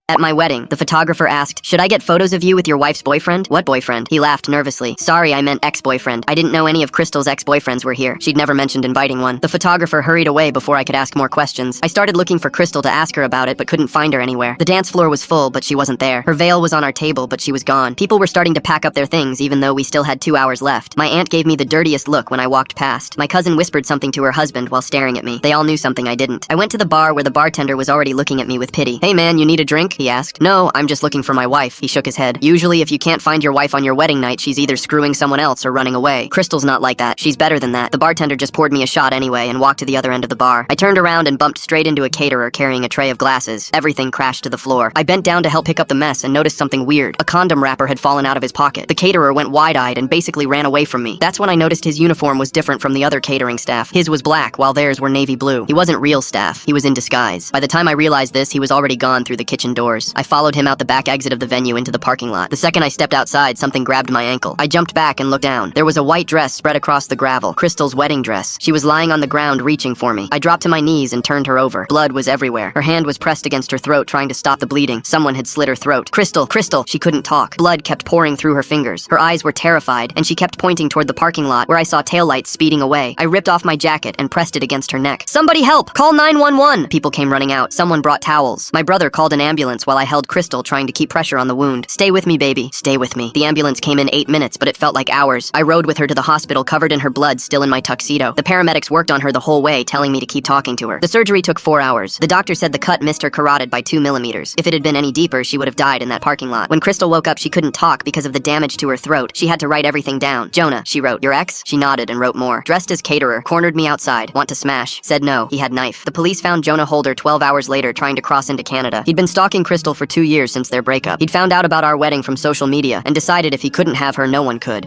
At my wedding, the photographer asked, "Should I get photos of you with your wife's boyfriend?" "What boyfriend?" He laughed nervously. "Sorry, I meant ex-boyfriend. I didn't know any of Crystal's ex-boyfriends were here. She'd never mentioned inviting one." The photographer hurried away before I could ask more questions. I started looking for Crystal to ask her about it, but couldn't find her anywhere. The dance floor was full, but she wasn't there. Her veil was on our table, but she was gone. People were starting to pack up their things, even though we still had 2 hours left. My aunt gave me the dirtiest look when I walked past. My cousin whispered something to her husband while staring at me. They all knew something I didn't. I went to the bar where the bartender was already looking at me with pity. "Hey man, you need a drink?" he asked. "No, I'm just looking for my wife." He shook his head. "Usually if you can't find your wife on your wedding night, she's either screwing someone else or running away. Crystal's not like that. She's better than that." The bartender just poured me a shot anyway and walked to the other end of the bar. I turned around and bumped straight into a caterer carrying a tray of glasses. Everything crashed to the floor. I bent down to help pick up the mess and noticed something weird. A condom wrapper had fallen out of his pocket. The caterer went wide-eyed and basically ran away from me. That's when I noticed his uniform was different from the other catering staff. His was black, while theirs were navy blue. He wasn't real staff. He was in disguise. By the time I realized this, he was already gone through the kitchen doors. I followed him out the back exit of the venue into the parking lot. The second I stepped outside, something grabbed my ankle. I jumped back and looked down. There was a white dress spread across the gravel. Crystal's wedding dress. She was lying on the ground reaching for me. I dropped to my knees and turned her over. Blood was everywhere. Her hand was pressed against her throat, trying to stop the bleeding. Someone had slit her throat. "Crystal, Crystal!" She couldn't talk. Blood kept pouring through her fingers. Her eyes were terrified, and she kept pointing toward the parking lot where I saw taillights speeding away. I ripped off my jacket and pressed it against her neck. "Somebody help! Call 911!" People came running out. Someone brought towels. My brother called an ambulance while I held Crystal, trying to keep pressure on the wound. "Stay with me, baby. Stay with me." The ambulance came in 8 minutes, but it felt like hours. I rode with her to the hospital, covered in her blood, still in my tuxedo. The paramedics worked on her the whole way, telling me to keep talking to her. The surgery took 4 hours. The doctor said the cut missed her carotid by 2 millimeters. If it had been any deeper, she would have died in that parking lot. When Crystal woke up, she couldn't talk because of the damage to her throat. She had to write everything down. "Jonah," she wrote. "Your ex?" She nodded and wrote more. "Dressed as caterer. Cornered me outside. Want to smash." Said no. He had knife. The police found Jonah Holder 12 hours later trying to cross into Canada. He'd been stalking Crystal for 2 years since their breakup. He'd found out about our wedding from social media and decided if he couldn't have her, no one could.